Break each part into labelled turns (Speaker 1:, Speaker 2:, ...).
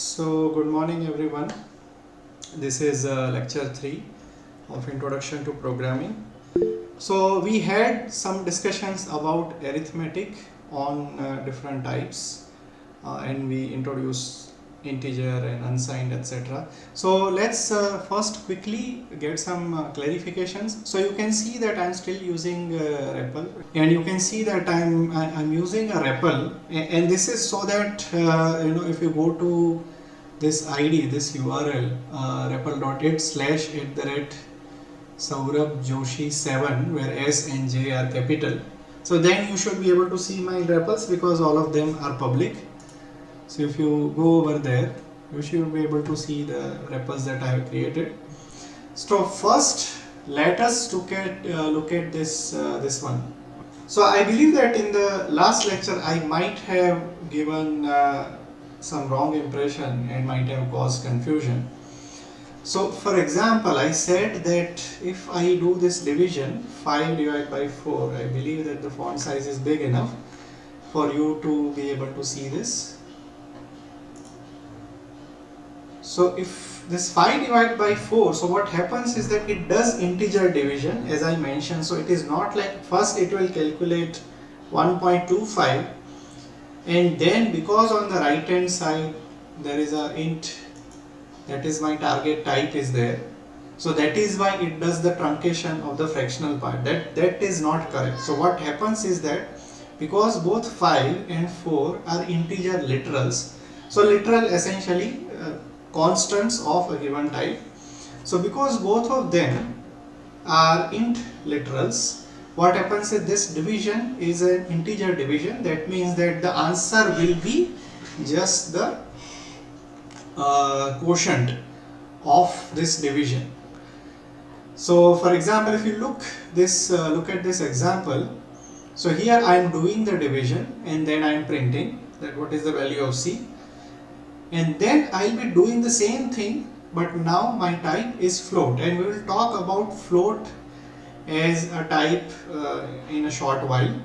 Speaker 1: So good morning everyone. This is lecture 3 of Introduction to Programming. So we had some discussions about arithmetic on different types and we introduced integer and unsigned, etc. So let's first quickly get some clarifications. So you can see that I'm still using REPL, and you can see that I'm using a REPL, and this is so that if you go to this ID, this URL, repl.it/@Saurabh Joshi 7, where S and J are capital. So then you should be able to see my REPLs because all of them are public. So if you go over there, you should be able to see the REPLs that I have created. So first, let us look at this one. So I believe that in the last lecture I might have given some wrong impression and might have caused confusion. So for example, I said that if I do this division 5 divided by 4, I believe that the font size is big enough for you to be able to see this. So if this 5 divided by 4, so what happens is that it does integer division, as I mentioned. So it is not like first it will calculate 1.25, and then because on the right hand side there is a int, that is my target type is there, so that is why it does the truncation of the fractional part. That is not correct. So what happens is that because both 5 and 4 are integer literals, so literal essentially constants of a given type. So because both of them are int literals, what happens is this division is an integer division. That means that the answer will be just the quotient of this division. So for example, if you look at this example, so here I am doing the division and then I am printing that what is the value of C, and then I will be doing the same thing, but now my type is float, and we will talk about float as a type in a short while,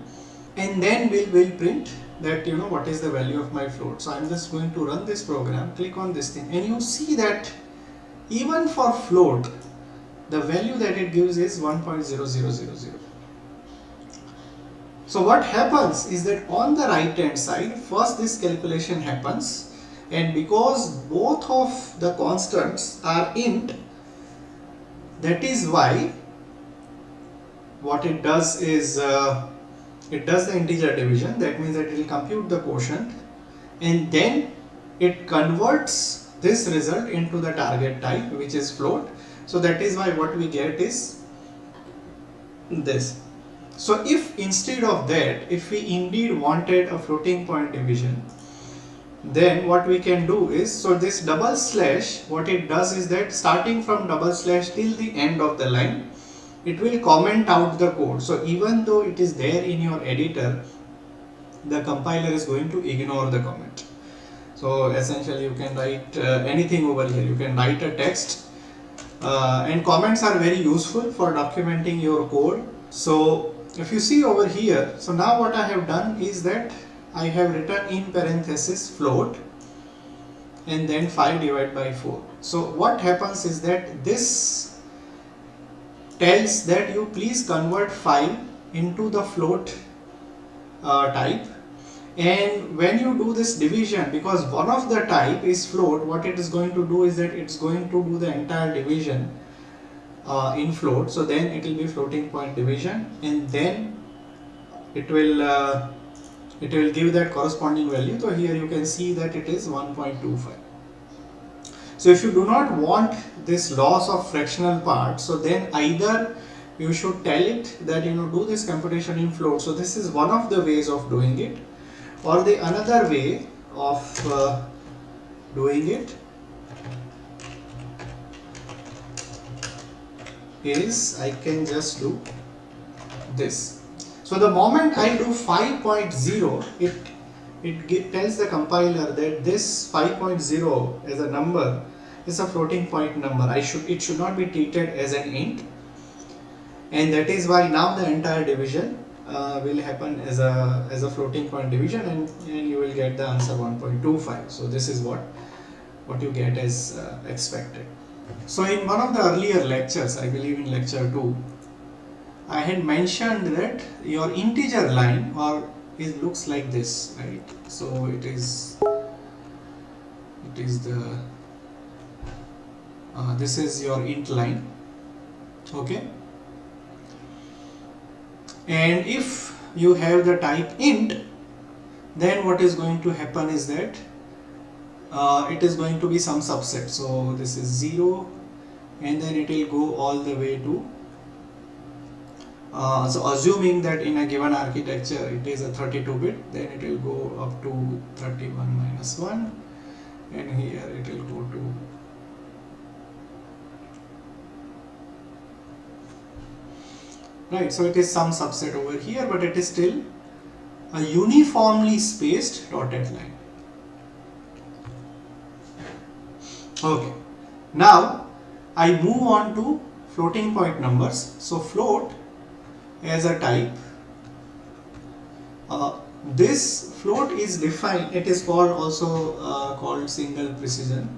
Speaker 1: and then we'll print that what is the value of my float. So I'm just going to run this program, click on this thing, and you see that even for float the value that it gives is 1.0000. So what happens is that on the right hand side first this calculation happens, and because both of the constants are int, that is why what it does is it does the integer division. That means that it will compute the quotient and then it converts this result into the target type, which is float. So that is why what we get is this. So if instead of that, if we indeed wanted a floating point division, then what we can do is, so this double slash, what it does is that starting from double slash till the end of the line, it will comment out the code. So even though it is there in your editor, the compiler is going to ignore the comment. So essentially you can write anything over here. You can write a text and comments are very useful for documenting your code. So if you see over here, so now what I have done is that I have written in parenthesis float and then 5 divided by 4. So what happens is that this tells that you please convert 5 into the float type, and when you do this division, because one of the type is float, what it is going to do is that it's going to do the entire division in float. So then it will be floating point division, and then it will give that corresponding value. So here you can see that it is 1.25. So if you do not want this loss of fractional part, so then either you should tell it that do this computation in float. So this is one of the ways of doing it, or the another way of doing it is I can just do this. So the moment I do 5.0, it tells the compiler that this 5.0 as a number is a floating point number. It should not be treated as an int, and that is why now the entire division will happen as a floating point division, and you will get the answer 1.25. So this is what what you get as expected. So in one of the earlier lectures, I believe in lecture 2, I had mentioned that your integer line it looks like this, right? So it is the this is your int line, okay? And if you have the type int, then what is going to happen is that it is going to be some subset. So this is 0, and then it will go all the way to so assuming that in a given architecture it is a 32-bit, then it will go up to 31 minus 1, and here it will go to right. So it is some subset over here, but it is still a uniformly spaced dotted line. Okay, now I move on to floating point numbers. So float as a type, this float is defined, it is called also called single precision.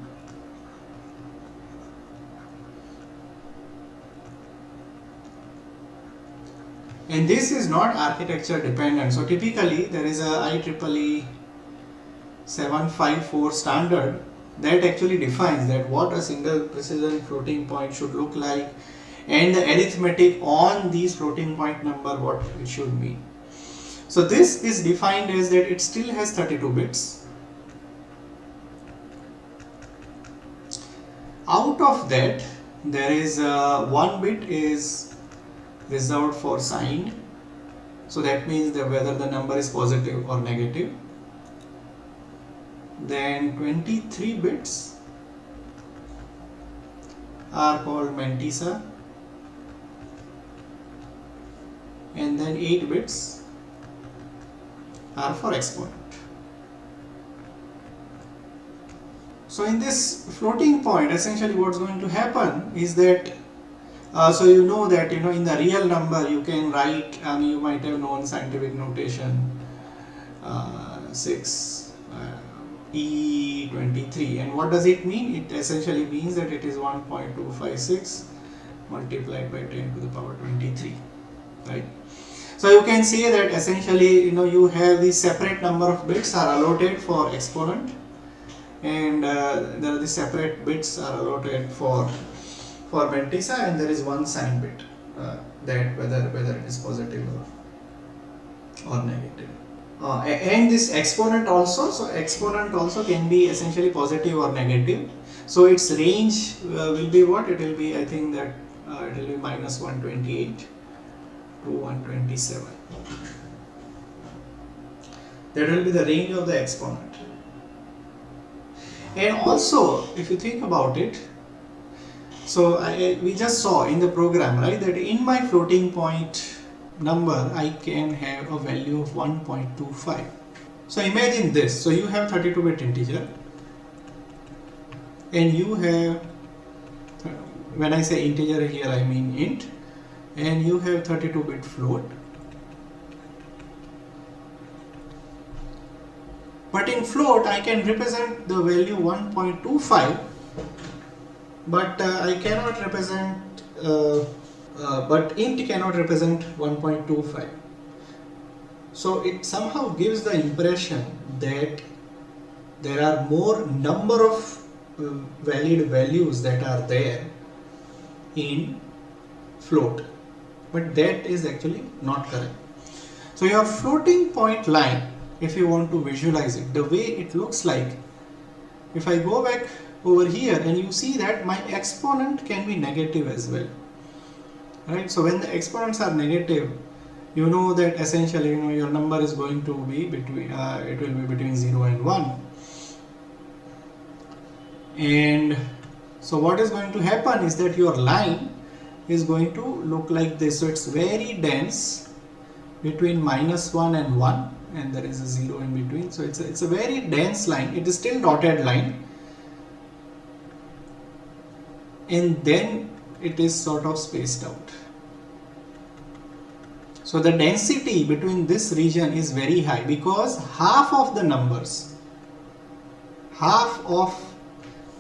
Speaker 1: And this is not architecture dependent. So typically there is a IEEE 754 standard that actually defines that what a single precision floating point should look like, and the arithmetic on these floating point number, what it should mean. So this is defined as that it still has 32 bits. Out of that, there is 1 bit is reserved for sign. So that means that whether the number is positive or negative. Then 23 bits are called mantissa, and then 8 bits are for exponent. So in this floating point, essentially what's going to happen is that so you know that in the real number you can write, you might have known scientific notation 6 E23, and what does it mean? It essentially means that it is 1.256 multiplied by 10 to the power 23, right? So you can say that essentially you have the separate number of bits are allotted for exponent, and there are the separate bits are allotted for mantissa, and there is one sign bit that whether it is positive or negative. And this exponent also, so exponent also can be essentially positive or negative. So its range will be what? It will be, I think that it will be minus 128 to 127. That will be the range of the exponent. And also, if you think about it, so we just saw in the program, right, that in my floating point number I can have a value of 1.25. So imagine this. So you have 32-bit integer, and you have, when I say integer here I mean int, and you have 32-bit float. But in float I can represent the value 1.25, but I cannot represent but int cannot represent 1.25. So it somehow gives the impression that there are more number of valid values that are there in float, but that is actually not correct. So your floating point line, if you want to visualize it, the way it looks like, if I go back over here and you see that my exponent can be negative as well. Right, so when the exponents are negative, you know that essentially your number is going to be between it will be between 0 and 1. And so what is going to happen is that your line is going to look like this. So it's very dense between -1 and 1, and there is a 0 in between. So it's a very dense line. It is still dotted line, and then it is sort of spaced out. So the density between this region is very high because half of the numbers, half of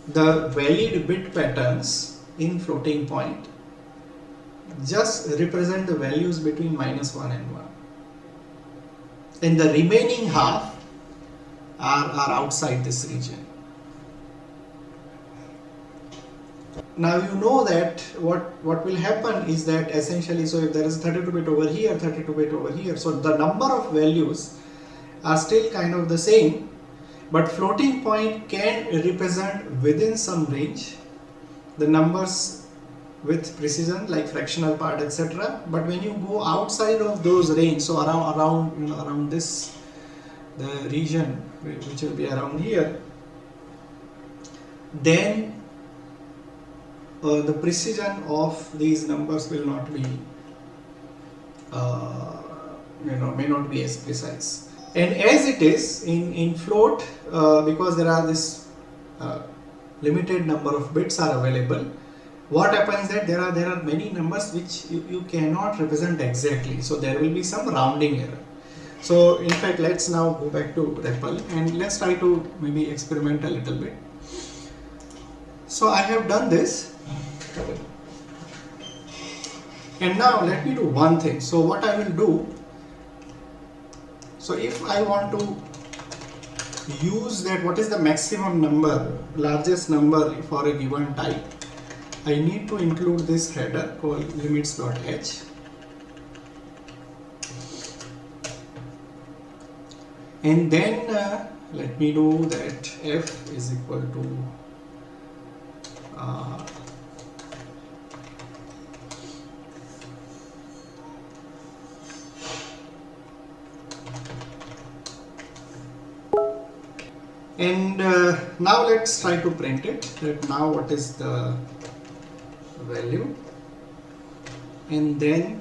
Speaker 1: the valid bit patterns in floating point just represent the values between -1 and 1, and the remaining half are outside this region. Now you know that what will happen is that essentially, so if there is 32 bit over here, 32 bit over here, so the number of values are still kind of the same, but floating point can represent within some range the numbers with precision, like fractional part, etc. But when you go outside of those range, so around this, the region which will be around here, then the precision of these numbers will not be may not be as precise. And as it is in float, because there are this limited number of bits are available, what happens that there are many numbers which you cannot represent exactly, so there will be some rounding error. So in fact, let's now go back to REPL and let's try to maybe experiment a little bit. So I have done this, and now let me do one thing. So what I will do, so if I want to use that, what is the maximum number, largest number for a given type, I need to include this header called limits.h. And then let me do that f is equal to and now let's try to print it, that now what is the value, and then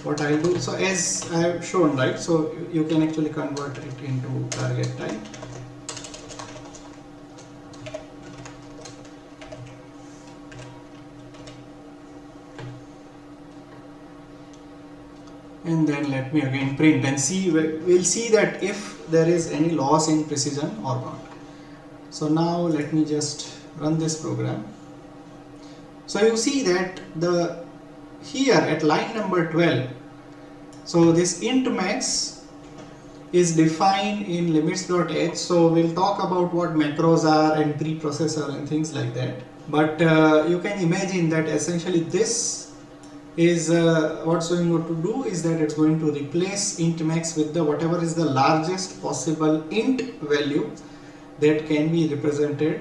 Speaker 1: what I'll do, so as I have shown, right, so you can actually convert it into target type. And then let me again print and see, we'll see that if there is any loss in precision or not. So now let me just run this program. So you see that here at line number 12, so this int max is defined in limits.h. So we'll talk about what macros are and preprocessor and things like that. But you can imagine that essentially this is what's going to do is that it's going to replace int max with the whatever is the largest possible int value that can be represented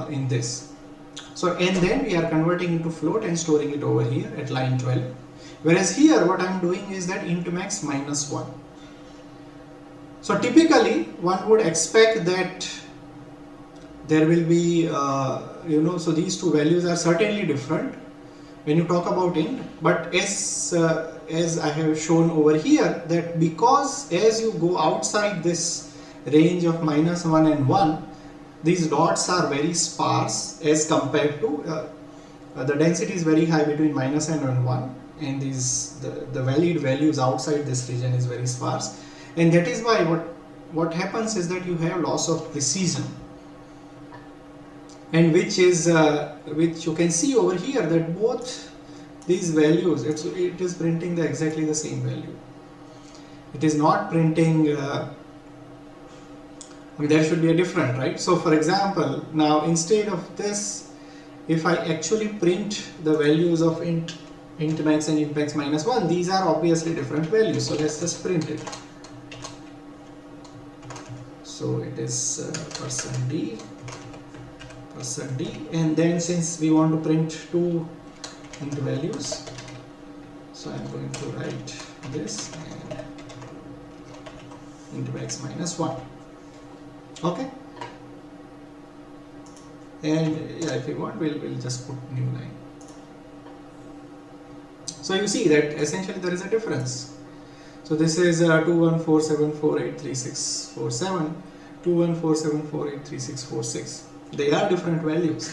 Speaker 1: in this. So and then we are converting into float and storing it over here at line 12. Whereas here what I am doing is that int max -1. So typically one would expect that there will be so these two values are certainly different when you talk about int, but as I have shown over here, that because as you go outside this range of -1 and 1, these dots are very sparse as compared to the density is very high between -n and 1, and the valid values outside this region is very sparse, and that is why what happens is that you have loss of precision, and which you can see over here that both these values, it is printing exactly the same value. It is not printing there should be a different, right? So for example, now instead of this, if I actually print the values of int max and int max -1, these are obviously different values. So let's just print it. So it is %d, and then since we want to print two int values, so I'm going to write this and int max -1. Okay, and yeah, if you want, we'll just put new line. So you see that essentially there is a difference. So this is 2147483647, 2147483646. They are different values,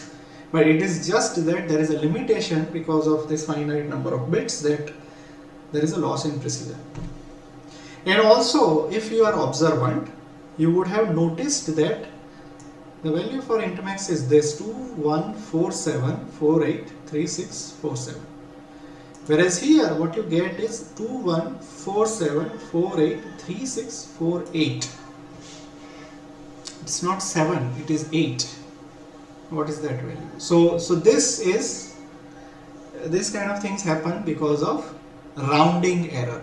Speaker 1: but it is just that there is a limitation because of this finite number of bits, that there is a loss in precision. And also, if you are observant, you would have noticed that The value for int max is this 2147483647. Whereas here what you get is 2147483648. It's not 7, it is 8. What is that value? So this kind of things happen because of rounding error.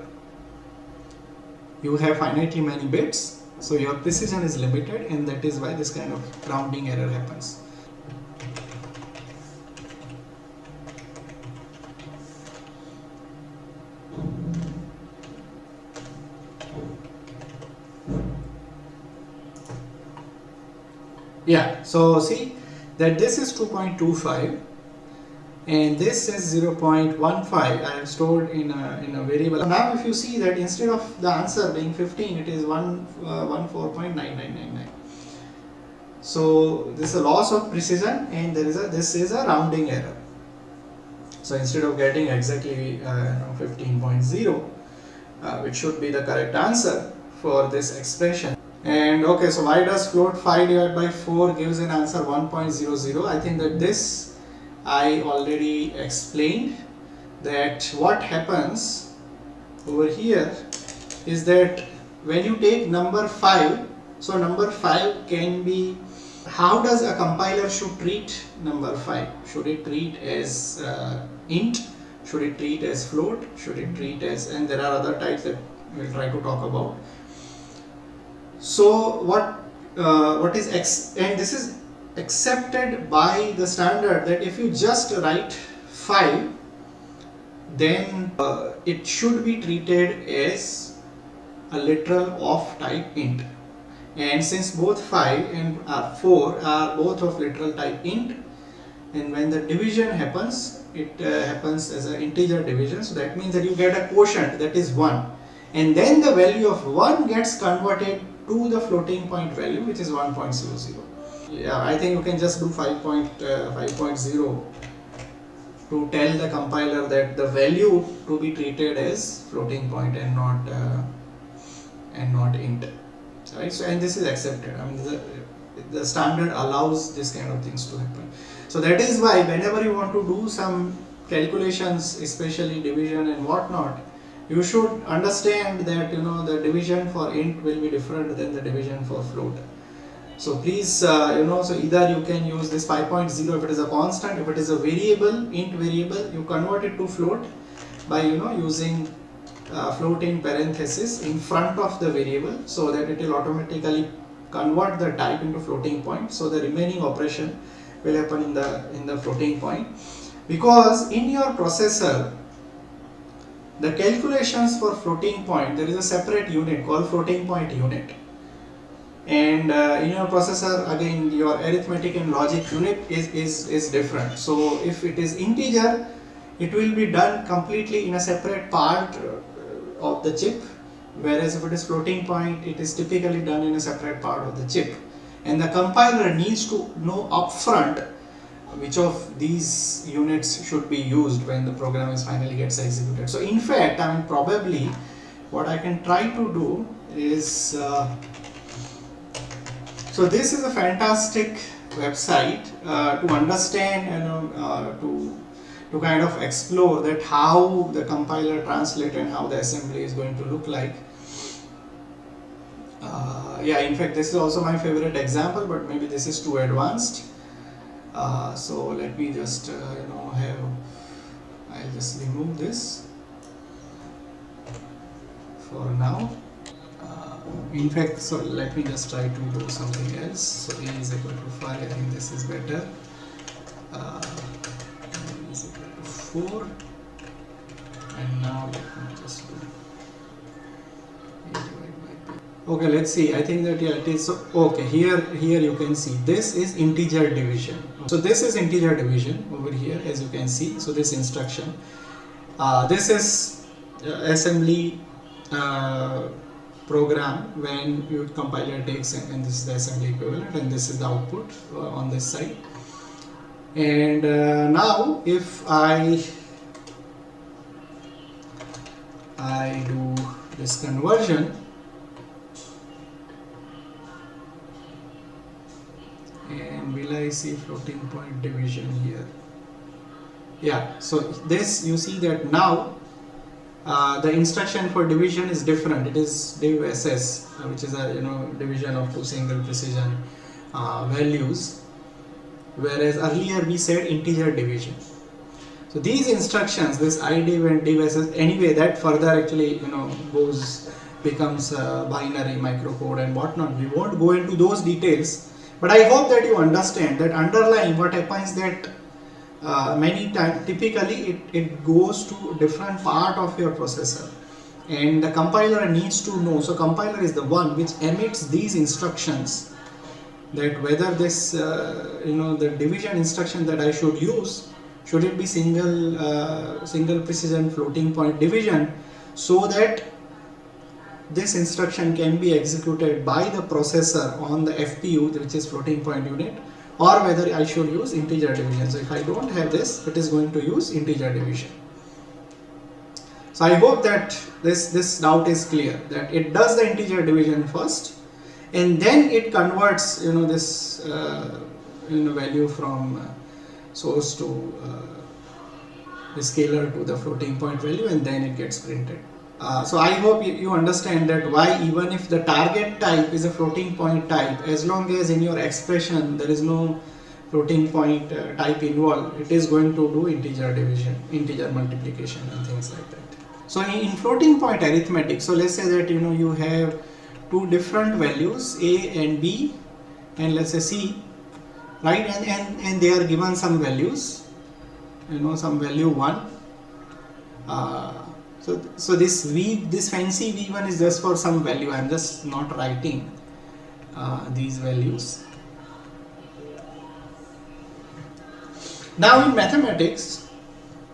Speaker 1: You have finitely many bits, so your precision is limited, and that is why this kind of rounding error happens. Yeah, so see that this is 2.25 and this is 0.15. I have stored in a variable. Now if you see that instead of the answer being 15, it is 14.9999. So this is a loss of precision, and this is a rounding error. So instead of getting exactly 15.0, which should be the correct answer for this expression. And okay, so why does float 5 divided by 4 gives an answer 1.00? I think that this I already explained, that what happens over here is that when you take number 5, so number 5 can be, how does a compiler should treat number 5? Should it treat as int? Should it treat as float? Should it treat as, and there are other types that we'll try to talk about. So what is and this is accepted by the standard, that if you just write 5, then it should be treated as a literal of type int. And since both 5 and 4 are both of literal type int, and when the division happens, it happens as an integer division, so that means that you get a quotient, that is 1, and then the value of 1 gets converted to the floating point value, which is 1.00. Yeah, I think you can just do 5.0 to tell the compiler that the value to be treated as floating point and not int. Right? So, and this is accepted. I mean, the standard allows this kind of things to happen. So that is why whenever you want to do some calculations, especially division and whatnot, you should understand that the division for int will be different than the division for float. So please so either you can use this 5.0 if it is a constant. If it is a variable, int variable, you convert it to float by using float in parenthesis in front of the variable, so that it will automatically convert the type into floating point. So the remaining operation will happen in the floating point, because in your processor the calculations for floating point, there is a separate unit called floating point unit, and in your processor again your arithmetic and logic unit is different. So if it is integer, it will be done completely in a separate part of the chip, whereas if it is floating point, it is typically done in a separate part of the chip, and the compiler needs to know upfront which of these units should be used when the program is finally gets executed. So in fact, I mean, probably what I can try to do is so this is a fantastic website to understand to kind of explore that how the compiler translate and how the assembly is going to look like. Yeah, in fact this is also my favorite example, but maybe this is too advanced. So let me just I'll just remove this for now. In fact, so let me just try to do something else. So a is equal to 5, I think this is better. A is equal to 4, and now let me just do a divided by b. Okay, let's see. I think that it is so. Okay, here you can see this is integer division. So this is integer division over here, as you can see. So this instruction, this is assembly program when your compiler takes and this is the assembly equivalent, and this is the output on this side. And now if I do this conversion, will I see floating point division here? Yeah, so this you see that now the instruction for division is different. It is div ss, which is a division of two single precision values, whereas earlier we said integer division. So these instructions, this IDiv and div ss, anyway that further actually becomes binary microcode and whatnot. We won't go into those details, but I hope that you understand that underlying what happens that many times typically it goes to different part of your processor, and the compiler needs to know. So compiler is the one which emits these instructions, that whether this the division instruction that I should use, should it be single precision floating point division, so that this instruction can be executed by the processor on the FPU, which is floating point unit, or whether I should use integer division. So if I don't have this, it is going to use integer division. So I hope that this doubt is clear, that it does the integer division first, and then it converts this value from source to the scalar to the floating point value, and then it gets printed. So I hope you understand that why, even if the target type is a floating point type, as long as in your expression there is no floating point type involved, it is going to do integer division, integer multiplication and things like that. So in floating point arithmetic, so let's say that you have two different values A and B, and let's say C, right, and they are given some values, some value 1. So this fancy V1 is just for some value. I am just not writing these values. Now in mathematics,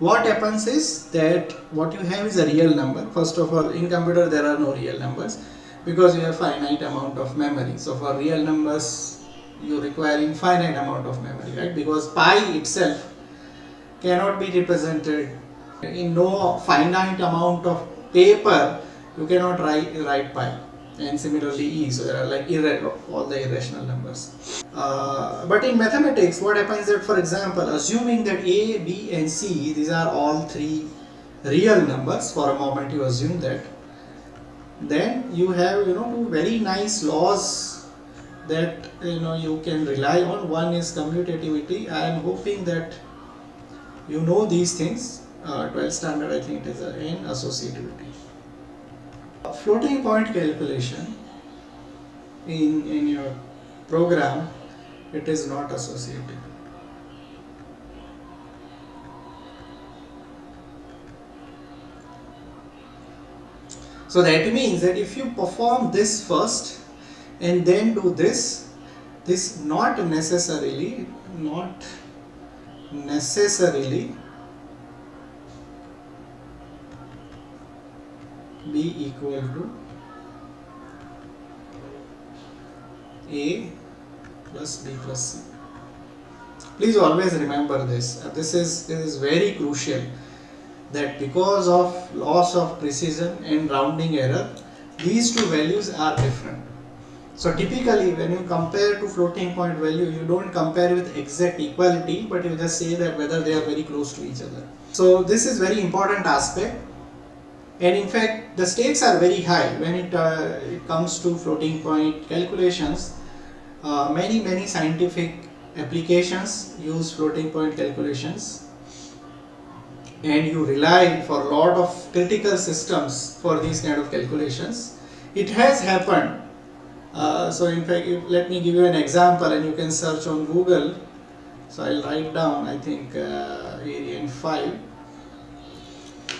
Speaker 1: what happens is that what you have is a real number. First of all, in computer there are no real numbers because you have finite amount of memory. So for real numbers you require infinite amount of memory, right? Because pi itself cannot be represented in no finite amount of paper. You cannot write pi, and similarly e. So there are like all the irrational numbers. But in mathematics, what happens that, for example, assuming that a, b and c, these are all three real numbers, for a moment you assume that, then you have two very nice laws that you can rely on. One is commutativity. I am hoping that you know these things. 12th standard, I think it is in associativity. Floating point calculation in your program, it is not associative. So that means that if you perform this first and then do this not necessarily be equal to A plus B plus C. Please always remember this. This is very crucial, that because of loss of precision and rounding error, these two values are different. So typically when you compare to floating point value, you don't compare with exact equality, but you just say that whether they are very close to each other. So this is very important aspect. And in fact, the stakes are very high when it comes to floating point calculations. Many scientific applications use floating point calculations, and you rely for a lot of critical systems for these kind of calculations. It has happened. So in fact, let me give you an example, and you can search on Google. So I'll write down, I think, Arian 5.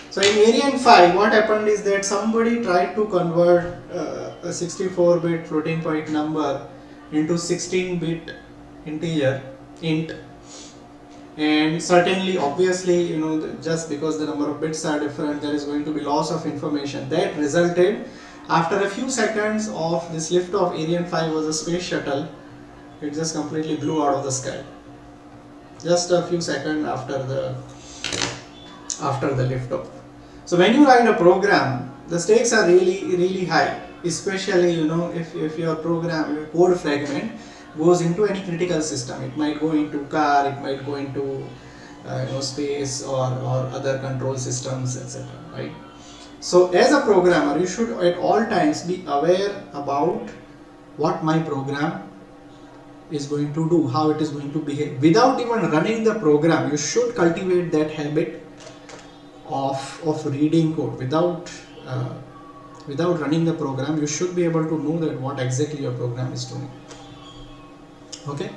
Speaker 1: So in Arian 5, what happened is that somebody tried to convert a 64-bit floating point number into 16-bit integer, int. And certainly, obviously, just because the number of bits are different, there is going to be loss of information. That resulted, after a few seconds of this liftoff, Arian 5 was a space shuttle, it just completely blew out of the sky. Just a few seconds after the liftoff. So when you write a program, the stakes are really high, especially if your program, your code fragment goes into any critical system. It might go into car, it might go into space or other control systems, etc. Right? So as a programmer, you should at all times be aware about what my program is going to do, how it is going to behave. Without even running the program, you should cultivate that habit of reading code. Without running the program, you should be able to know that what exactly your program is doing. Okay,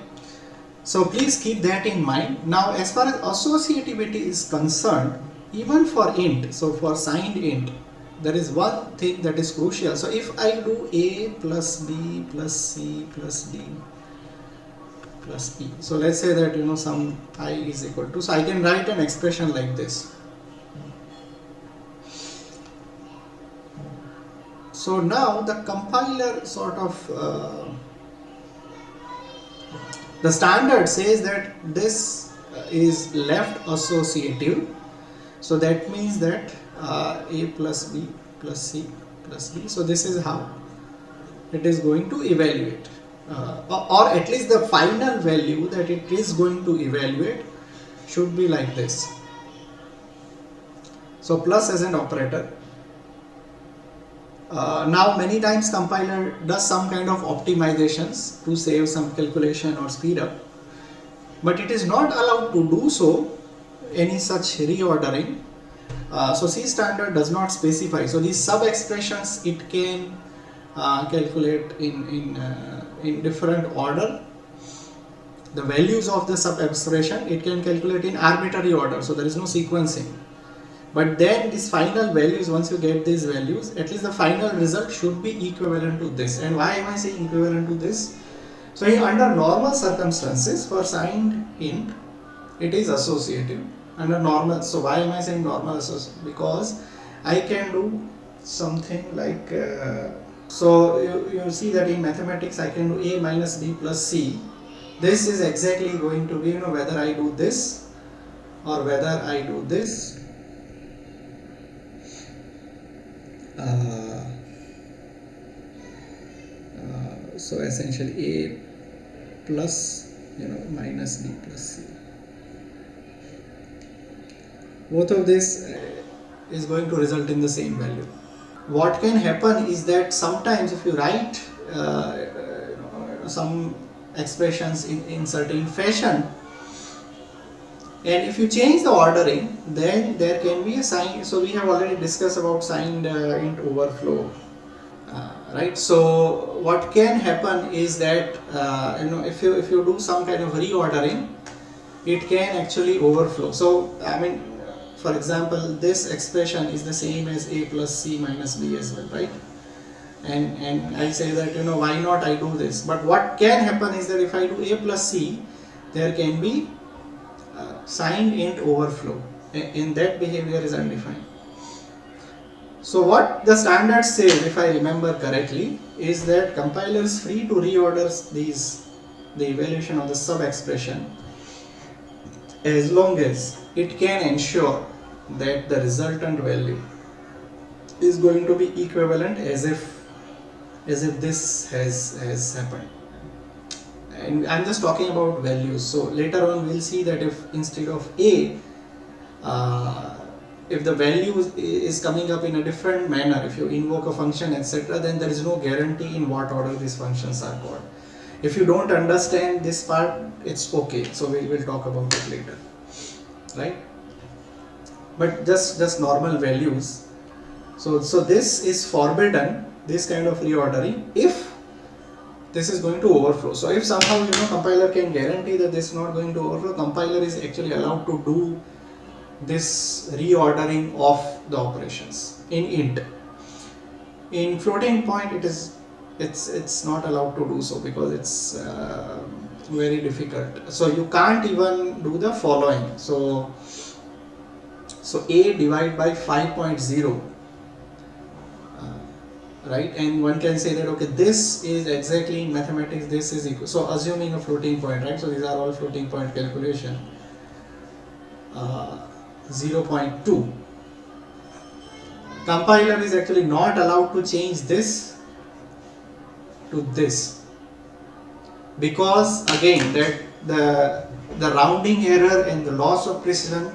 Speaker 1: so please keep that in mind. Now as far as associativity is concerned, even for int, so for signed int, there is one thing that is crucial. So if I do a plus b plus c plus d plus e, so let's say that some I is equal to, so I can write an expression like this. So now the compiler sort of the standard says that this is left associative, so that means that a plus b plus c plus d, so this is how it is going to evaluate, or at least the final value that it is going to evaluate should be like this. So plus as an operator. Now many times compiler does some kind of optimizations to save some calculation or speed up, but it is not allowed to do so any such reordering. So C standard does not specify. So these sub expressions it can calculate in different order. The values of the sub expression it can calculate in arbitrary order, so there is no sequencing. But then these final values, once you get these values, at least the final result should be equivalent to this. And why am I saying equivalent to this? So under normal circumstances for signed int, it is associative. Under normal, so why am I saying normal associative? Because I can do something like, so you see that in mathematics I can do a minus b plus c. This is exactly going to be, whether I do this or whether I do this. So essentially a plus minus b plus c, both of this is going to result in the same value. What can happen is that sometimes if you write some expressions in certain fashion, and if you change the ordering, then there can be a sign. So we have already discussed about signed int overflow, right? So what can happen is that if you do some kind of reordering, it can actually overflow. So I mean, for example, this expression is the same as a plus c minus b as well, right? And I say that why not I do this? But what can happen is that if I do a plus c, there can be signed int overflow. In that behavior is undefined. So what the standard says, if I remember correctly, is that compiler is free to reorder the evaluation of the sub expression as long as it can ensure that the resultant value is going to be equivalent as if this has happened. And I'm just talking about values. So later on we'll see that if instead of a, if the value is coming up in a different manner, if you invoke a function etc., then there is no guarantee in what order these functions are called. If you don't understand this part, it's okay. So we will talk about it later, right? But just normal values. So this is forbidden, this kind of reordering, if this is going to overflow. So if somehow compiler can guarantee that this is not going to overflow, compiler is actually allowed to do this reordering of the operations in int. In floating point it's not allowed to do so because it's very difficult. So you can't even do the following. So a divided by 5.0, right? And one can say that okay, this is exactly in mathematics this is equal. So assuming a floating point, right? So these are all floating point calculation. 0.2. Compiler is actually not allowed to change this to this. because again that the rounding error and the loss of precision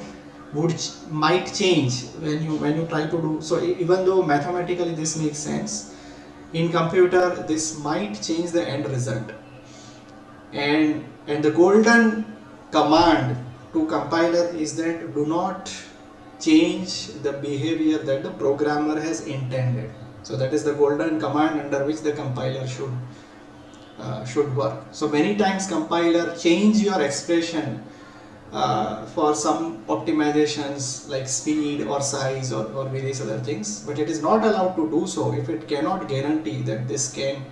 Speaker 1: might change when you try to do so. Even though mathematically this makes sense, in computer this might change the end result. And the golden command to compiler is that do not change the behavior that the programmer has intended. So that is the golden command under which the compiler should work. So many times compiler change your expression for some optimizations like speed or size or various other things, but it is not allowed to do so if it cannot guarantee that this can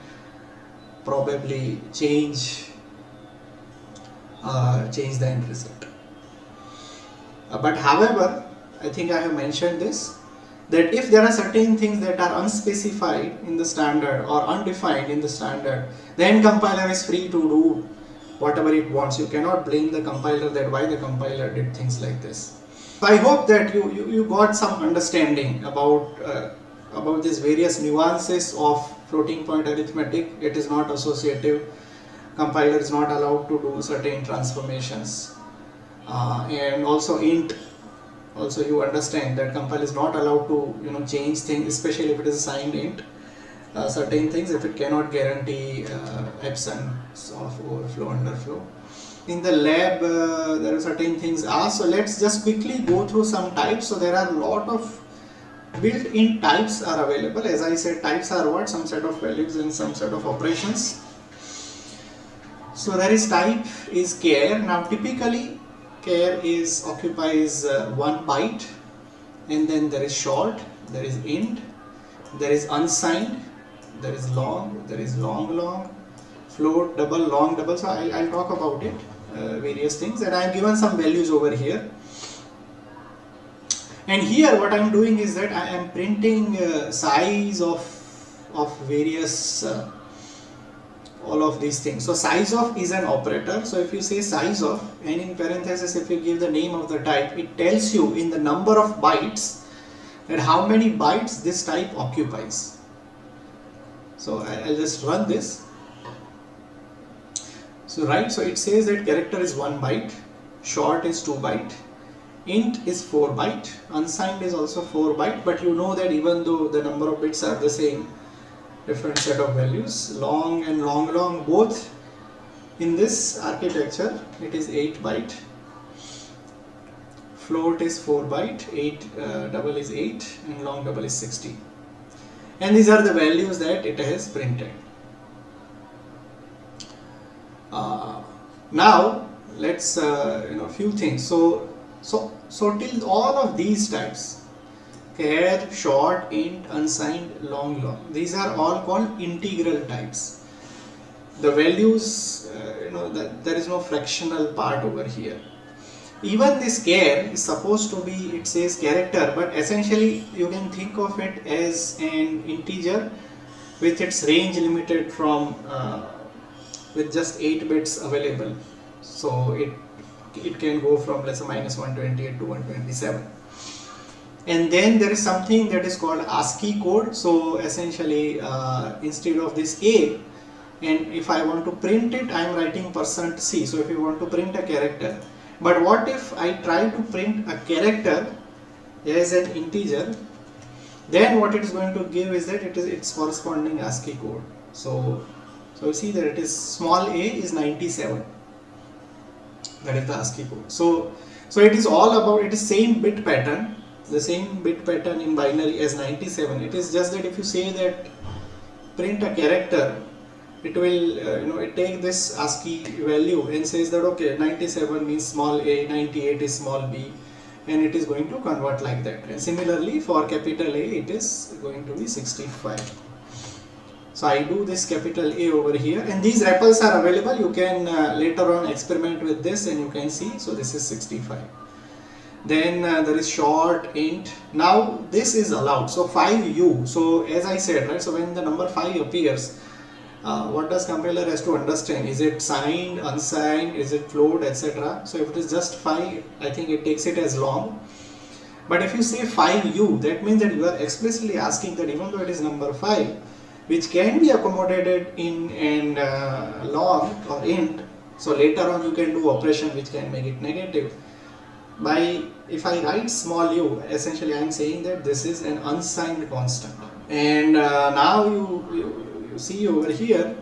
Speaker 1: probably change the end result. But however, I think I have mentioned this, that if there are certain things that are unspecified in the standard or undefined in the standard, then compiler is free to do whatever it wants. You cannot blame the compiler that why the compiler did things like this. So I hope that you got some understanding about these various nuances of floating point arithmetic. It is not associative. Compiler is not allowed to do certain transformations, and also int. Also, you understand that compiler is not allowed to change things, especially if it is assigned int. Certain things if it cannot guarantee absence of overflow, underflow. In the lab, there are certain things asked. So let's just quickly go through some types. So there are a lot of built-in types are available. As I said, types are what? Some set of values and some set of operations. So there is type is char. Now typically char occupies 1 byte, and then there is short, there is int, there is unsigned, there is long, there is long, float, double, long, double. So I'll talk about it, various things, and I have given some values over here. And here what I am doing is that I am printing size of various all of these things. So sizeof is an operator. So if you say sizeof, and in parenthesis if you give the name of the type, it tells you in the number of bytes that how many bytes this type occupies. So I'll just run this. So so it says that character is 1 byte, short is 2 byte, int is 4 byte, unsigned is also 4 byte, but you know that even though the number of bits are the same, different set of values, long and long both in this architecture, it is 8 byte, float is 4 byte, 8 double is 8, and long double is 60, and these are the values that it has printed. Now let's few things. So till all of these types, char, short, int, unsigned, long, these are all called integral types. The values, there is no fractional part over here. Even this char is supposed to be, it says character, but essentially you can think of it as an integer with its range limited from with just 8 bits available. So it can go from, let's say, -128 to 127. And then there is something that is called ASCII code. So essentially instead of this A, and if I want to print it, I am writing %C. So if you want to print a character, but what if I try to print a character as an integer, then what it is going to give is that its corresponding ASCII code. So you see that it is small a is 97. That is the ASCII code. So it is all about, it is same bit pattern, the same bit pattern in binary as 97. It is just that if you say that print a character, it will it take this ASCII value and says that okay, 97 means small a, 98 is small b, and it is going to convert like that. And similarly for capital A, it is going to be 65. So I do this capital A over here, and these REPLs are available. You can later on experiment with this and you can see. So this is 65. Then there is short, int. Now this is allowed. So 5u. So as I said, right, so when the number 5 appears, what does compiler has to understand? Is it signed, unsigned, is it float, etc. So if it is just 5, I think it takes it as long. But if you say 5u, that means that you are explicitly asking that even though it is number 5, which can be accommodated in and long or int. So later on you can do operation which can make it negative. By if I write small u, essentially I am saying that this is an unsigned constant. And now you see over here.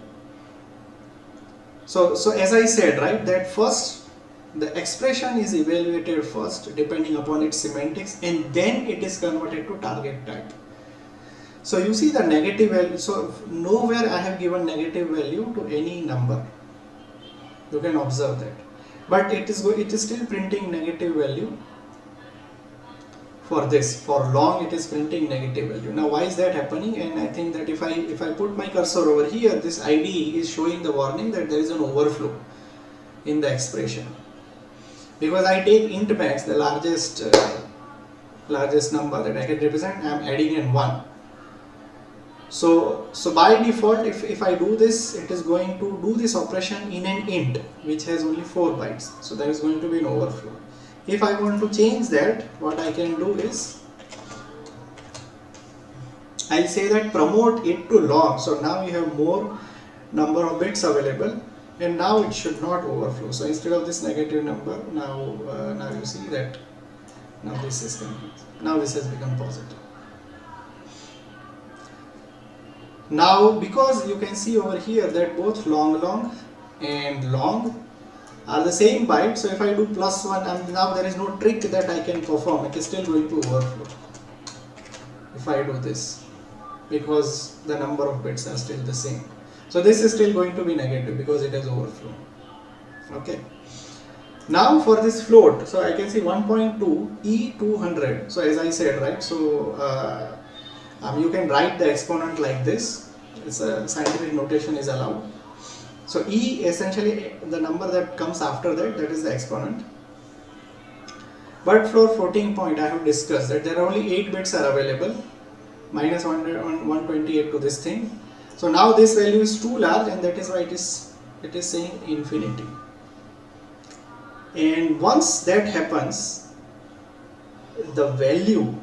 Speaker 1: So as I said, right, that first the expression is evaluated first depending upon its semantics, and then it is converted to target type. So you see the negative value. So nowhere I have given negative value to any number. You can observe that. But it is still printing negative value for this. For long it is printing negative value. Now why is that happening? And I think that if I put my cursor over here, this ID is showing the warning that there is an overflow in the expression. Because I take int max, the largest number that I can represent, I am adding in 1. So by default, if I do this, it is going to do this operation in an int which has only 4 bytes. So there is going to be an overflow. If I want to change that, what I can do is I'll say that promote it to long. So now you have more number of bits available, and now it should not overflow. So instead of this negative number, now you see that now this is complete. Now this has become positive. Now because you can see over here that both long and long are the same byte, so if I do +1, and now there is no trick that I can perform, it is still going to overflow if I do this, because the number of bits are still the same. So this is still going to be negative because it has overflown. Okay. Now for this float, so I can see 1.2 E200. So as I said, right, so you can write the exponent like this. It's a scientific notation is allowed. So E essentially the number that comes after that is the exponent. But for floating point, I have discussed that there are only 8 bits are available, minus 128 to this thing. So now this value is too large, and that is why it is saying infinity. And once that happens, the value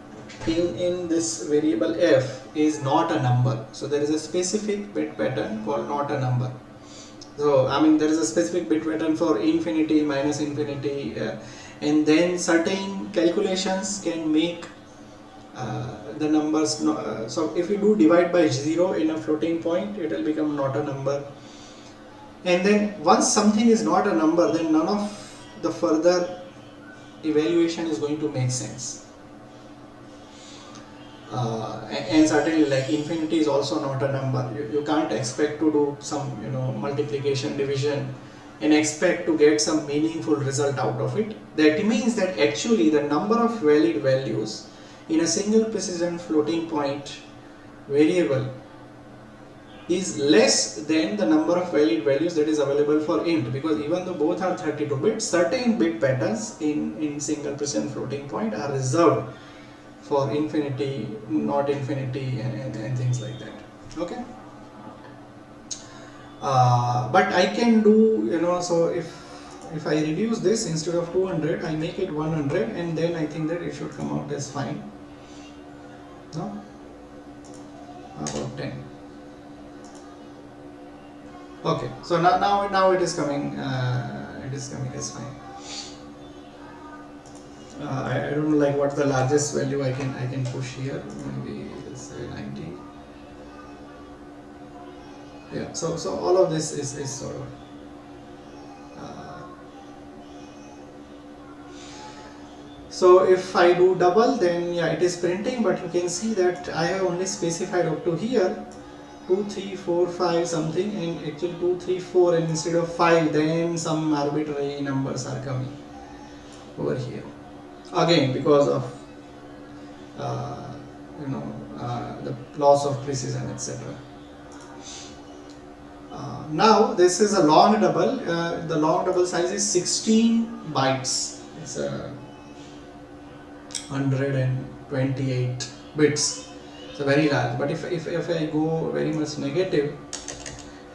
Speaker 1: in this variable f is not a number. So there is a specific bit pattern called not a number. So I mean there is a specific bit pattern for infinity, minus infinity, and then certain calculations can make the numbers. So if you do divide by 0 in a floating point, it will become not a number. And then once something is not a number, then none of the further evaluation is going to make sense. And certainly, like infinity is also not a number. You can't expect to do some multiplication, division, and expect to get some meaningful result out of it. That means that actually the number of valid values in a single precision floating point variable is less than the number of valid values that is available for int, because even though both are 32 bits, certain bit patterns in single precision floating point are reserved for infinity, not infinity, and things like that. Okay. But I can do, so if I reduce this, instead of 200, I make it 100, and then I think that it should come out as fine. No? About 10. Okay, so now it is coming. It is coming as fine. I don't know, like, what's the largest value I can push here. Maybe let's say 90. Yeah. So all of this is sort of. So if I do double, then yeah, it is printing, but you can see that I have only specified up to here 2, 3, 4, 5 something, and actually 2, 3, 4, and instead of 5, then some arbitrary numbers are coming over here. Again, because of the loss of precision, etc. Now this is a long double. The long double size is 16 bytes. It's 128 bits. It's very large. But if I go very much negative,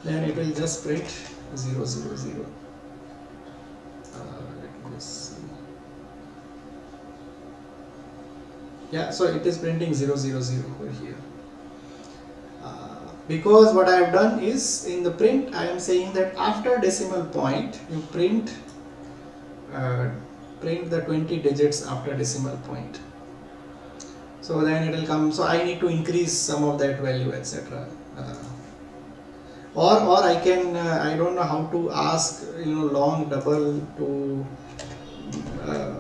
Speaker 1: then it will just print 0, 0, 0. Let me just see. Yeah, so it is printing 0, 0, 0 over here. because what I have done is in the print I am saying that after decimal point you print the 20 digits after decimal point. So then it will come, so I need to increase some of that value, etc. Or I can I don't know how to ask long double to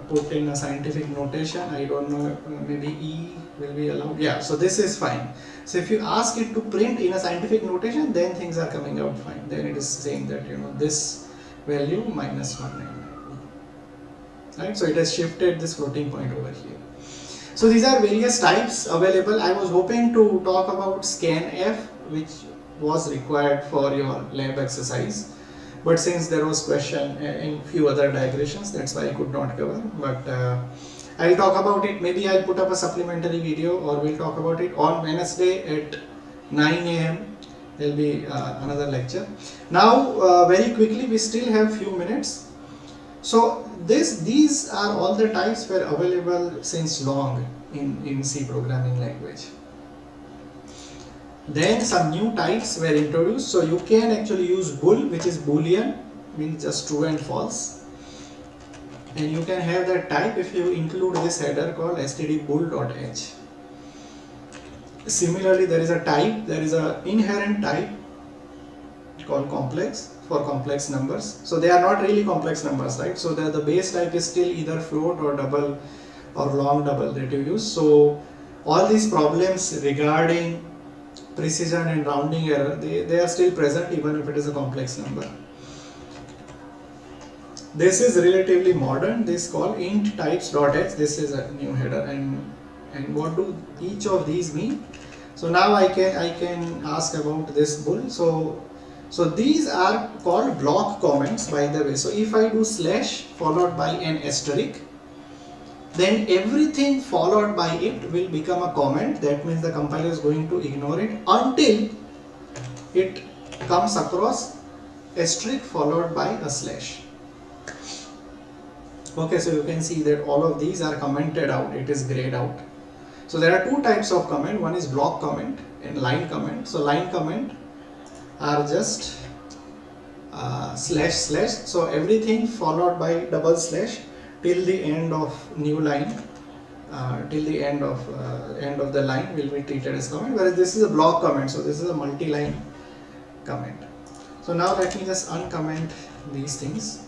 Speaker 1: put in a scientific notation. I don't know, maybe E will be allowed. Yeah, so this is fine. So if you ask it to print in a scientific notation, then things are coming out fine. Then it is saying that this value minus 199, right? So it has shifted this floating point over here. So these are various types available. I was hoping to talk about scanf, which was required for your lab exercise, but since there was question in few other digressions, that's why I could not cover. But I'll talk about it. Maybe I'll put up a supplementary video, or we'll talk about it on Wednesday at 9 AM. There'll be another lecture. Now, very quickly, we still have few minutes. So these are all the types were available since long in C programming language. Then some new types were introduced. So you can actually use bool, which is boolean, means just true and false. And you can have that type if you include this header called stdbool.h. Similarly, there is a type, there is an inherent type called complex for complex numbers. So they are not really complex numbers, right? So the base type is still either float or double or long double that you use. So all these problems regarding precision and rounding error, they are still present even if it is a complex number. This is relatively modern. This is called int types.h. This is a new header, and what do each of these mean? So now I can ask about this bool. So these are called block comments, by the way. So if I do slash followed by an asterisk, then everything followed by it will become a comment. That means the compiler is going to ignore it until it comes across asterisk followed by a slash. Okay, so you can see that all of these are commented out. It is grayed out. So there are two types of comment. One is block comment and line comment. So line comment are just slash slash. So everything followed by double slash till the end of new line, till the end of the line will be treated as comment, whereas this is a block comment. So this is a multi-line comment. So now let me just uncomment these things.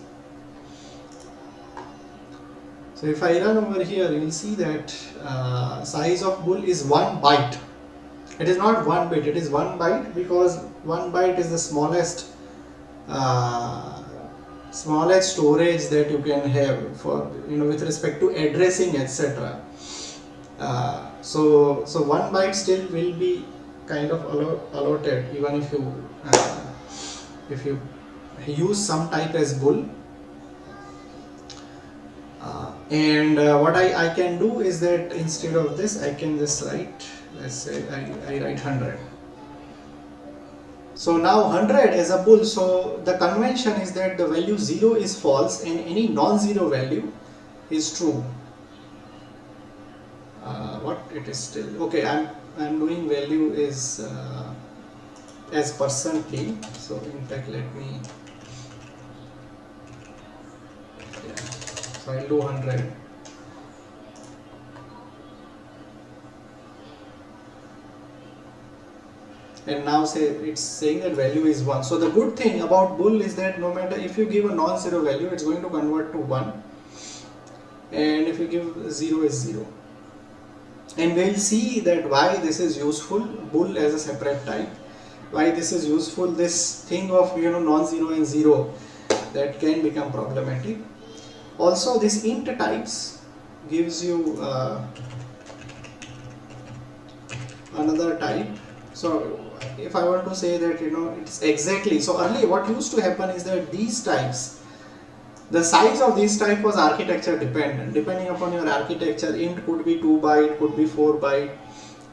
Speaker 1: So if I run over here, you will see that size of bool is 1 byte. It is not 1 bit, it is 1 byte, because 1 byte is the smallest storage that you can have for with respect to addressing, etc. So 1 byte still will be kind of allotted even if you use some type as bool. And what I can do is that instead of this I can just write, let's say I write 100. So now 100 is a bool. So the convention is that the value 0 is false and any non-zero value is true. What it is still okay. I'm doing value is as %d. So in fact let me, yeah. So I'll do 100. And now say it's saying that value is 1. So the good thing about bool is that no matter if you give a non-zero value, it's going to convert to 1, and if you give 0 is 0. And we'll see that why this is useful, bool as a separate type, why this is useful. This thing of non-zero and 0, that can become problematic. Also this int types gives you another type. So if I want to say that it's exactly, so earlier what used to happen is that these types, the size of this type was architecture dependent. Depending upon your architecture, int could be 2 byte, could be 4 byte,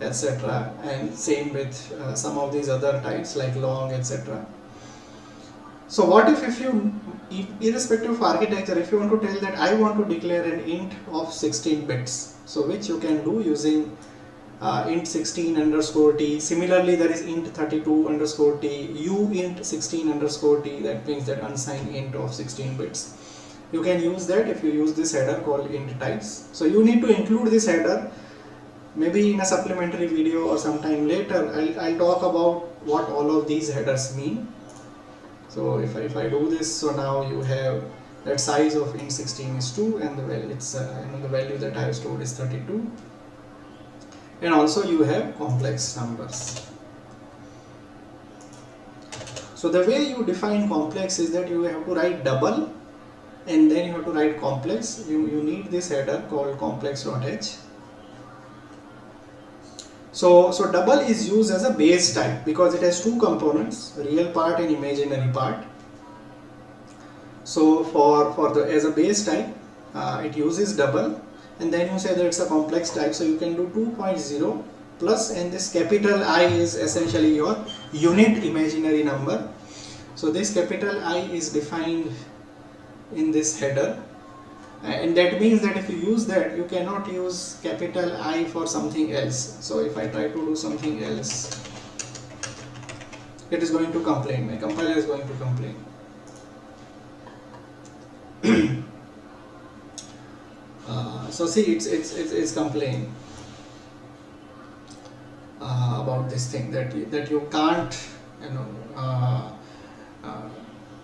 Speaker 1: etc. And same with some of these other types like long, etc. So what if you, irrespective of architecture, if you want to tell that I want to declare an int of 16 bits, so which you can do using int16 underscore t. Similarly, there is int32 underscore t, uint16 underscore t, that means that unsigned int of 16 bits. You can use that if you use this header called int types. So you need to include this header. Maybe in a supplementary video or sometime later, I'll talk about what all of these headers mean. So if I do this, so now you have that size of int16 is 2, and the value the value that I have stored is 32. And also you have complex numbers. So the way you define complex is that you have to write double and then you have to write complex. You need this header called complex.h. So double is used as a base type because it has two components, real part and imaginary part. So as a base type, it uses double. And then you say that it's a complex type, so you can do 2.0 plus, and this capital I is essentially your unit imaginary number. So this capital I is defined in this header, and that means that if you use that, you cannot use capital I for something else. So if I try to do something else, it is going to complain, my compiler is going to complain. So see, it's complaining about this thing that you can't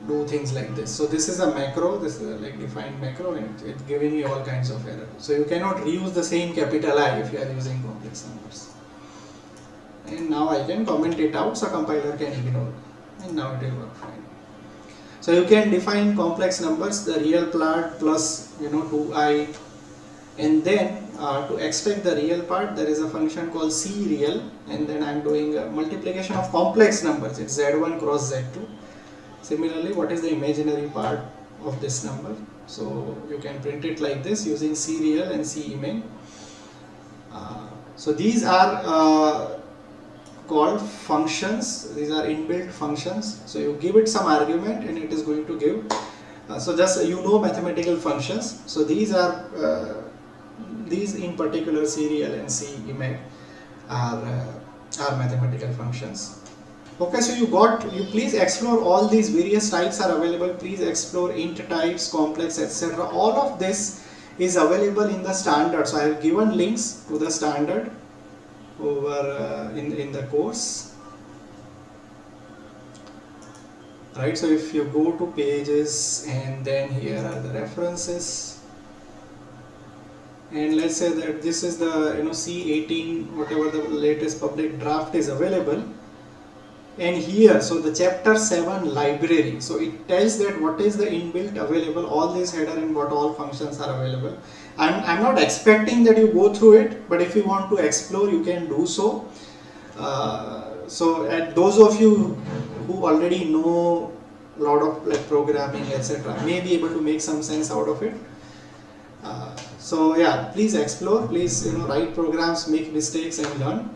Speaker 1: do things like this. So this is a macro, this is a like defined macro, and it's giving you all kinds of error. So you cannot reuse the same capital I if you are using complex numbers. And now I can comment it out so compiler can ignore, and now it will work fine. So you can define complex numbers, the real part plus 2i. And then to extract the real part, there is a function called cReal, and then I am doing a multiplication of complex numbers. It's z1 cross z2. Similarly, what is the imaginary part of this number? So you can print it like this using cReal and cImag. So these are called functions. These are inbuilt functions. So you give it some argument and it is going to give. So just mathematical functions. So these are these in particular cReal and cImag are mathematical functions. Okay, so you please explore all these various types are available. Please explore int types, complex, etc. All of this is available in the standard. So I have given links to the standard over in the course. Right, so if you go to pages and then here are the references. And let's say that this is the C18, whatever the latest public draft is available, and here, so the chapter 7 library, so it tells that what is the inbuilt available, all these header and what all functions are available. I'm not expecting that you go through it, but if you want to explore, you can do so. So at those of you who already know a lot of programming, etc., may be able to make some sense out of it. So yeah, please explore, please write programs, make mistakes and learn.